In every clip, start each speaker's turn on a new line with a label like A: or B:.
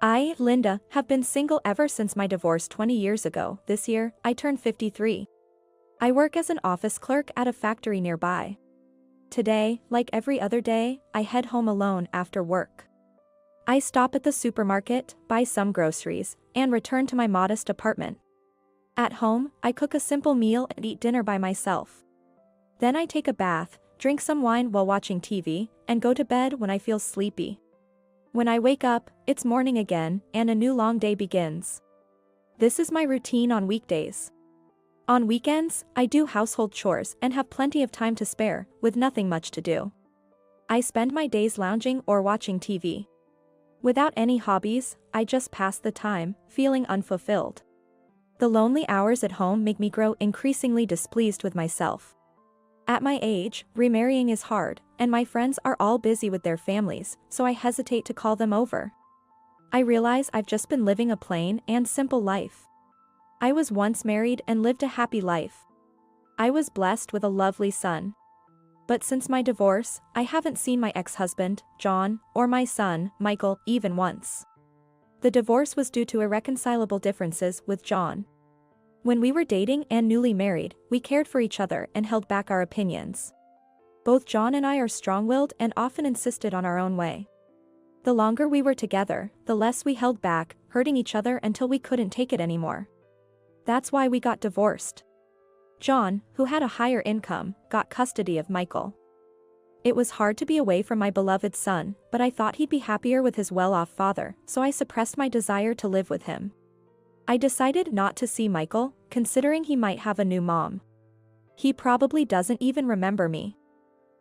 A: I, Linda, have been single ever since my divorce 20 years ago. This year, I turn 53. I work as an office clerk at a factory nearby. Today, like every other day, I head home alone after work. I stop at the supermarket, buy some groceries, and return to my modest apartment. At home, I cook a simple meal and eat dinner by myself. Then I take a bath, drink some wine while watching TV, and go to bed when I feel sleepy. When I wake up, it's morning again, and a new long day begins. This is my routine on weekdays. On weekends, I do household chores and have plenty of time to spare, with nothing much to do. I spend my days lounging or watching TV. Without any hobbies, I just pass the time, feeling unfulfilled. The lonely hours at home make me grow increasingly displeased with myself. At my age, remarrying is hard, and my friends are all busy with their families, so I hesitate to call them over. I realize I've just been living a plain and simple life. I was once married and lived a happy life. I was blessed with a lovely son. But since my divorce, I haven't seen my ex-husband, John, or my son, Michael, even once. The divorce was due to irreconcilable differences with John. When we were dating and newly married, we cared for each other and held back our opinions. Both John and I are strong-willed and often insisted on our own way. The longer we were together, the less we held back, hurting each other until we couldn't take it anymore. That's why we got divorced. John, who had a higher income, got custody of Michael. It was hard to be away from my beloved son, but I thought he'd be happier with his well-off father, so I suppressed my desire to live with him. I decided not to see Michael, considering he might have a new mom. He probably doesn't even remember me.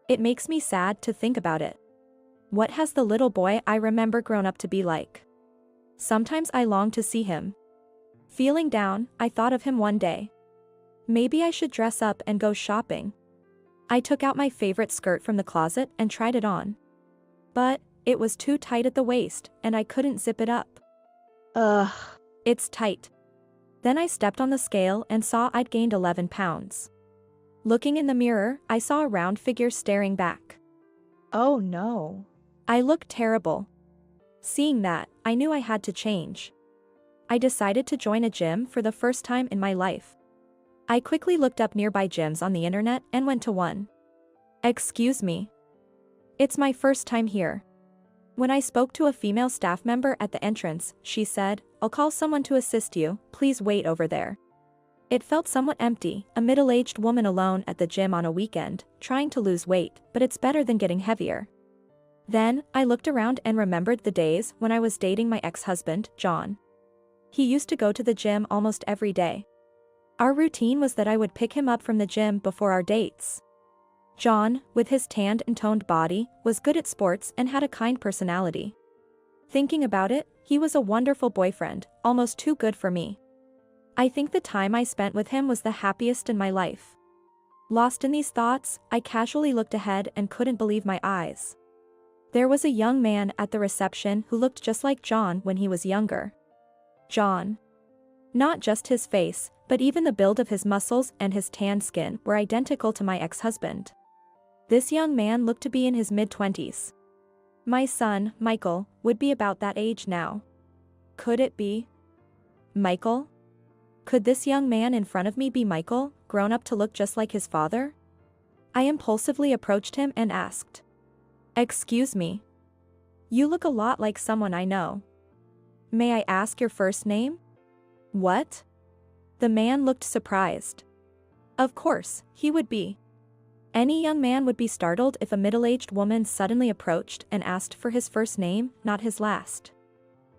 A: It makes me sad to think about it. What has the little boy I remember grown up to be like? Sometimes I long to see him. Feeling down, I thought of him one day. Maybe I should dress up and go shopping. I took out my favorite skirt from the closet and tried it on. But it was too tight at the waist, and I couldn't zip it up. Ugh. It's tight. Then I stepped on the scale and saw I'd gained 11 pounds. Looking in the mirror, I saw a round figure staring back. Oh no. I looked terrible. Seeing that, I knew I had to change. I decided to join a gym for the first time in my life. I quickly looked up nearby gyms on the internet and went to one. Excuse me. It's my first time here. When I spoke to a female staff member at the entrance, she said, "I'll call someone to assist you, please wait over there." It felt somewhat empty, a middle-aged woman alone at the gym on a weekend, trying to lose weight, but it's better than getting heavier. Then, I looked around and remembered the days when I was dating my ex-husband, John. He used to go to the gym almost every day. Our routine was that I would pick him up from the gym before our dates. John, with his tanned and toned body, was good at sports and had a kind personality. Thinking about it, he was a wonderful boyfriend, almost too good for me. I think the time I spent with him was the happiest in my life. Lost in these thoughts, I casually looked ahead and couldn't believe my eyes. There was a young man at the reception who looked just like John when he was younger. John. Not just his face, but even the build of his muscles and his tanned skin were identical to my ex-husband. This young man looked to be in his mid-20s. My son, Michael, would be about that age now. Could it be Michael? Could this young man in front of me be Michael, grown up to look just like his father? I impulsively approached him and asked. "Excuse me. You look a lot like someone I know. May I ask your first name?" "What?" The man looked surprised. Of course, he would be. Any young man would be startled if a middle-aged woman suddenly approached and asked for his first name, not his last.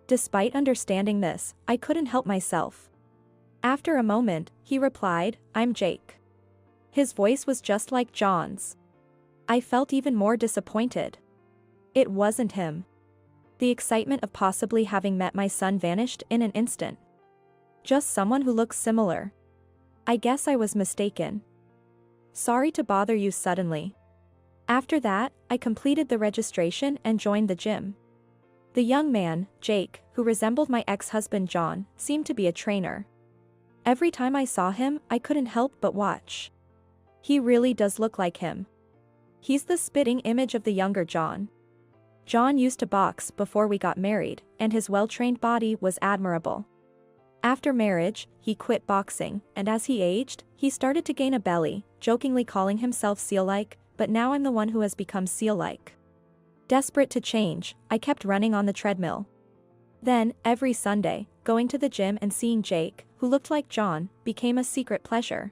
A: Despite understanding this, I couldn't help myself. After a moment, he replied, "I'm Jake." His voice was just like John's. I felt even more disappointed. It wasn't him. The excitement of possibly having met my son vanished in an instant. Just someone who looks similar. I guess I was mistaken. Sorry to bother you suddenly. After that, I completed the registration and joined the gym. The young man, Jake, who resembled my ex-husband John, seemed to be a trainer. Every time I saw him, I couldn't help but watch. He really does look like him. He's the spitting image of the younger John. John used to box before we got married, and his well-trained body was admirable. After marriage, he quit boxing, and as he aged, he started to gain a belly, jokingly calling himself seal-like, but now I'm the one who has become seal-like. Desperate to change, I kept running on the treadmill. Then, every Sunday, going to the gym and seeing Jake, who looked like John, became a secret pleasure.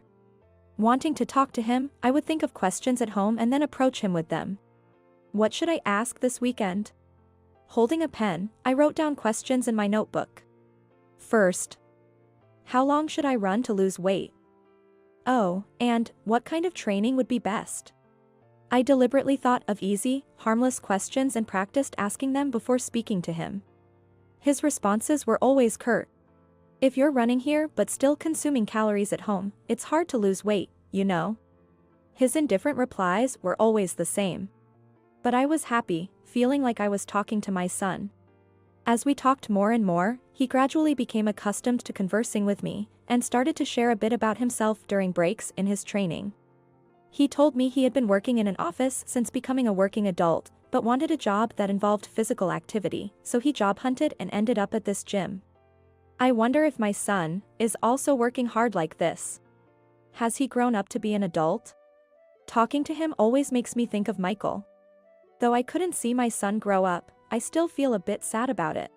A: Wanting to talk to him, I would think of questions at home and then approach him with them. What should I ask this weekend? Holding a pen, I wrote down questions in my notebook. First, how long should I run to lose weight? Oh, and what kind of training would be best? I deliberately thought of easy, harmless questions and practiced asking them before speaking to him. His responses were always curt. If you're running here but still consuming calories at home, it's hard to lose weight, you know. His indifferent replies were always the same. But I was happy, feeling like I was talking to my son. As we talked more and more, he gradually became accustomed to conversing with me, and started to share a bit about himself during breaks in his training. He told me he had been working in an office since becoming a working adult, but wanted a job that involved physical activity, so he job hunted and ended up at this gym. I wonder if my son is also working hard like this. Has he grown up to be an adult? Talking to him always makes me think of Michael. Though I couldn't see my son grow up, I still feel a bit sad about it.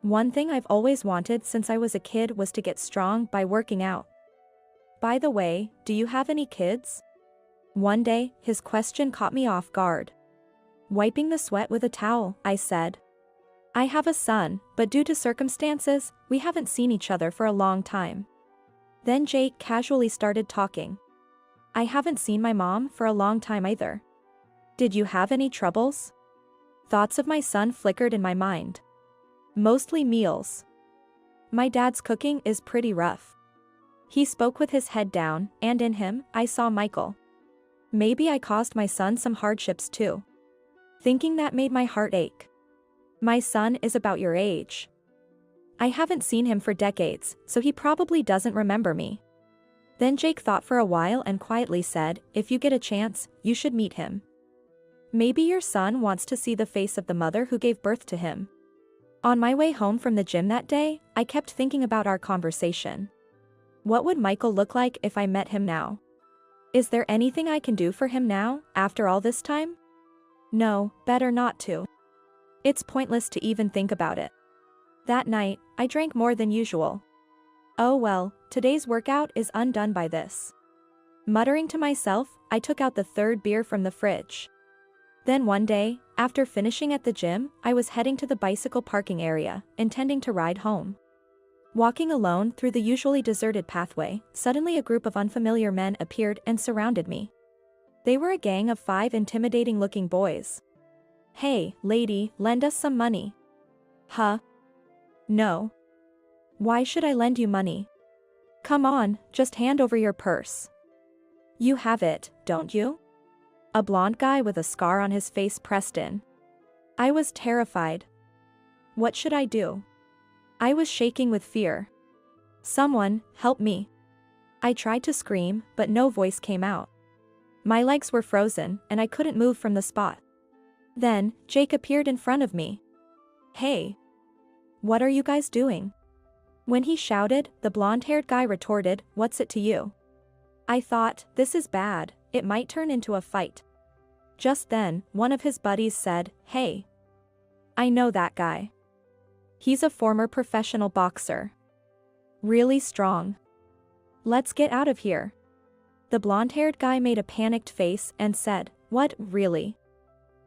A: One thing I've always wanted since I was a kid was to get strong by working out. By the way, do you have any kids? One day, his question caught me off guard. Wiping the sweat with a towel, I said. I have a son, but due to circumstances, we haven't seen each other for a long time. Then Jake casually started talking. I haven't seen my mom for a long time either. Did you have any troubles? Thoughts of my son flickered in my mind. Mostly meals. My dad's cooking is pretty rough. He spoke with his head down, and in him, I saw Michael. Maybe I caused my son some hardships too. Thinking that made my heart ache. My son is about your age. I haven't seen him for decades, so he probably doesn't remember me. Then Jake thought for a while and quietly said, if you get a chance, you should meet him. Maybe your son wants to see the face of the mother who gave birth to him. On my way home from the gym that day, I kept thinking about our conversation. What would Michael look like if I met him now? Is there anything I can do for him now, after all this time? No, better not to. It's pointless to even think about it. That night, I drank more than usual. Oh well, today's workout is undone by this. Muttering to myself, I took out the third beer from the fridge. Then one day, after finishing at the gym, I was heading to the bicycle parking area, intending to ride home. Walking alone through the usually deserted pathway, suddenly a group of unfamiliar men appeared and surrounded me. They were a gang of 5 intimidating-looking boys. Hey, lady, lend us some money. Huh? No. Why should I lend you money? Come on, just hand over your purse. You have it, don't you? A blonde guy with a scar on his face pressed in. I was terrified. What should I do? I was shaking with fear. Someone, help me. I tried to scream, but no voice came out. My legs were frozen, and I couldn't move from the spot. Then, Jake appeared in front of me. Hey. What are you guys doing? When he shouted, the blonde-haired guy retorted, what's it to you? I thought, this is bad, it might turn into a fight. Just then, one of his buddies said, hey. I know that guy. He's a former professional boxer. Really strong. Let's get out of here. The blonde-haired guy made a panicked face and said, what, really?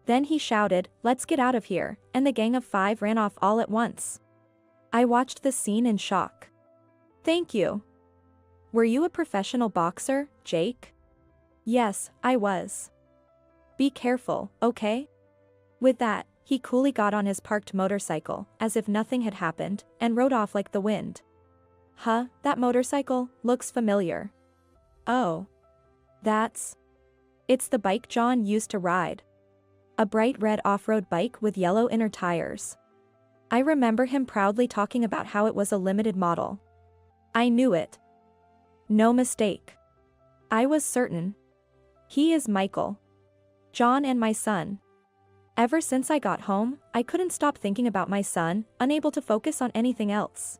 A: Then he shouted, let's get out of here, and the gang of 5 ran off all at once. I watched the scene in shock. Thank you. Were you a professional boxer, Jake? Yes, I was. Be careful, okay? With that, he coolly got on his parked motorcycle, as if nothing had happened, and rode off like the wind. Huh, that motorcycle looks familiar. Oh. It's the bike John used to ride. A bright red off-road bike with yellow inner tires. I remember him proudly talking about how it was a limited model. I knew it. No mistake. I was certain. He is Michael. John and my son. Ever since I got home, I couldn't stop thinking about my son, unable to focus on anything else.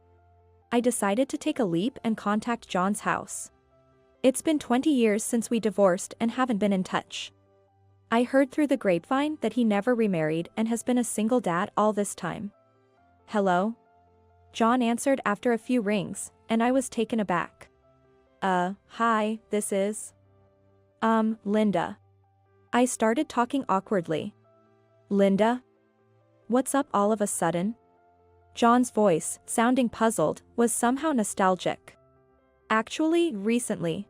A: I decided to take a leap and contact John's house. It's been 20 years since we divorced and haven't been in touch. I heard through the grapevine that he never remarried and has been a single dad all this time. Hello? John answered after a few rings, and I was taken aback. Hi, this is… Linda. I started talking awkwardly. Linda? What's up all of a sudden? John's voice, sounding puzzled, was somehow nostalgic. Actually, recently.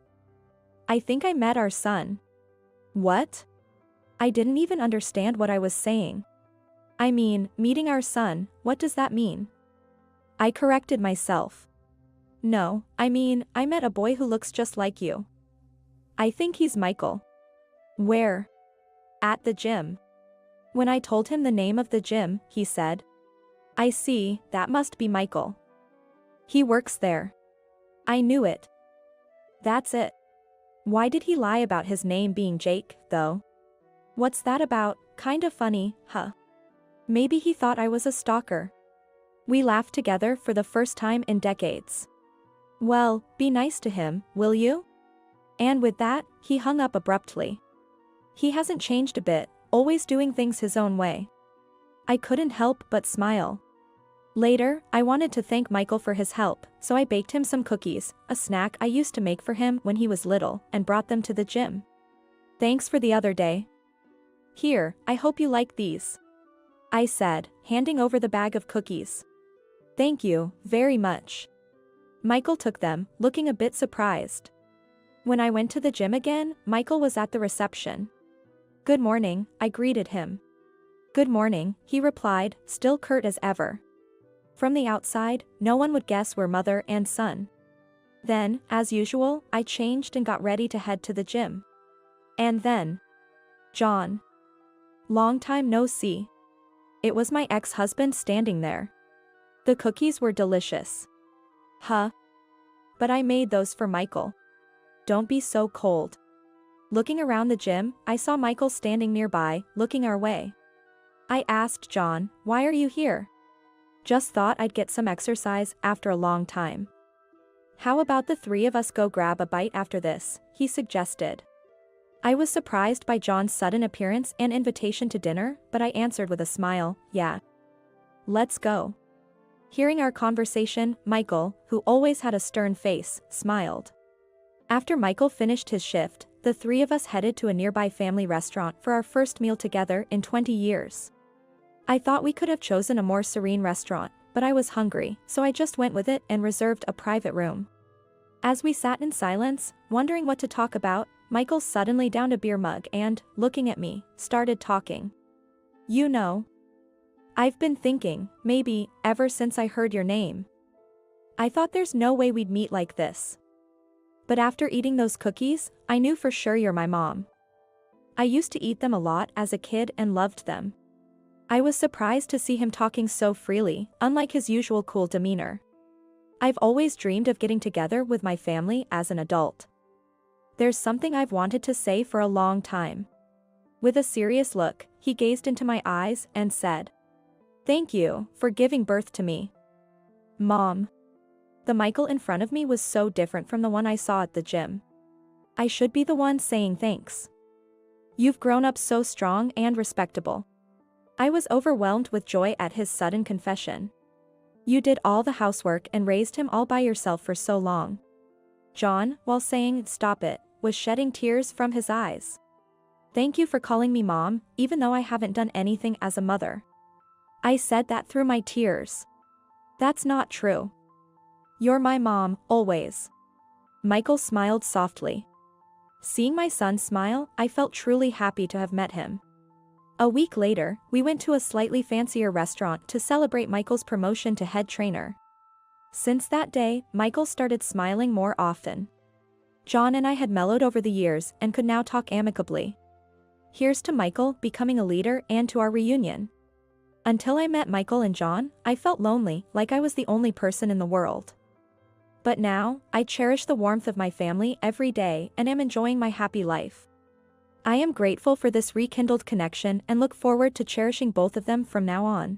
A: I think I met our son. What? I didn't even understand what I was saying. I mean, meeting our son, what does that mean? I corrected myself. No, I mean, I met a boy who looks just like you. I think he's Michael. Where? At the gym. When I told him the name of the gym, he said, I see, that must be Michael. He works there. I knew it. That's it. Why did he lie about his name being Jake, though? What's that about? Kinda funny, huh? Maybe he thought I was a stalker. We laughed together for the first time in decades. Well, be nice to him, will you? And with that, he hung up abruptly. He hasn't changed a bit, always doing things his own way. I couldn't help but smile. Later, I wanted to thank Michael for his help, so I baked him some cookies, a snack I used to make for him when he was little, and brought them to the gym. Thanks for the other day. Here, I hope you like these. I said, handing over the bag of cookies. Thank you, very much. Michael took them, looking a bit surprised. When I went to the gym again, Michael was at the reception. Good morning, I greeted him. Good morning, he replied, still curt as ever. From the outside, no one would guess we're mother and son. Then, as usual, I changed and got ready to head to the gym. And then… John. Long time no see. It was my ex-husband standing there. The cookies were delicious. Huh? But I made those for Michael. Don't be so cold. Looking around the gym, I saw Michael standing nearby, looking our way. I asked John, why are you here? Just thought I'd get some exercise after a long time. How about the three of us go grab a bite after this, he suggested. I was surprised by John's sudden appearance and invitation to dinner, but I answered with a smile, yeah. Let's go. Hearing our conversation, Michael, who always had a stern face, smiled. After Michael finished his shift, the three of us headed to a nearby family restaurant for our first meal together in 20 years. I thought we could have chosen a more serene restaurant, but I was hungry, so I just went with it and reserved a private room. As we sat in silence, wondering what to talk about, Michael suddenly downed a beer mug and, looking at me, started talking. You know, I've been thinking, maybe, ever since I heard your name. I thought there's no way we'd meet like this. But after eating those cookies, I knew for sure you're my mom. I used to eat them a lot as a kid and loved them. I was surprised to see him talking so freely, unlike his usual cool demeanor. I've always dreamed of getting together with my family as an adult. There's something I've wanted to say for a long time. With a serious look, he gazed into my eyes and said, Thank you for giving birth to me. Mom. The Michael in front of me was so different from the one I saw at the gym. I should be the one saying thanks. You've grown up so strong and respectable. I was overwhelmed with joy at his sudden confession. You did all the housework and raised him all by yourself for so long. John, while saying, stop it, was shedding tears from his eyes. Thank you for calling me mom, even though I haven't done anything as a mother. I said that through my tears. That's not true. You're my mom, always. Michael smiled softly. Seeing my son smile, I felt truly happy to have met him. A week later, we went to a slightly fancier restaurant to celebrate Michael's promotion to head trainer. Since that day, Michael started smiling more often. John and I had mellowed over the years and could now talk amicably. Here's to Michael becoming a leader and to our reunion. Until I met Michael and John, I felt lonely, like I was the only person in the world. But now, I cherish the warmth of my family every day and am enjoying my happy life. I am grateful for this rekindled connection and look forward to cherishing both of them from now on.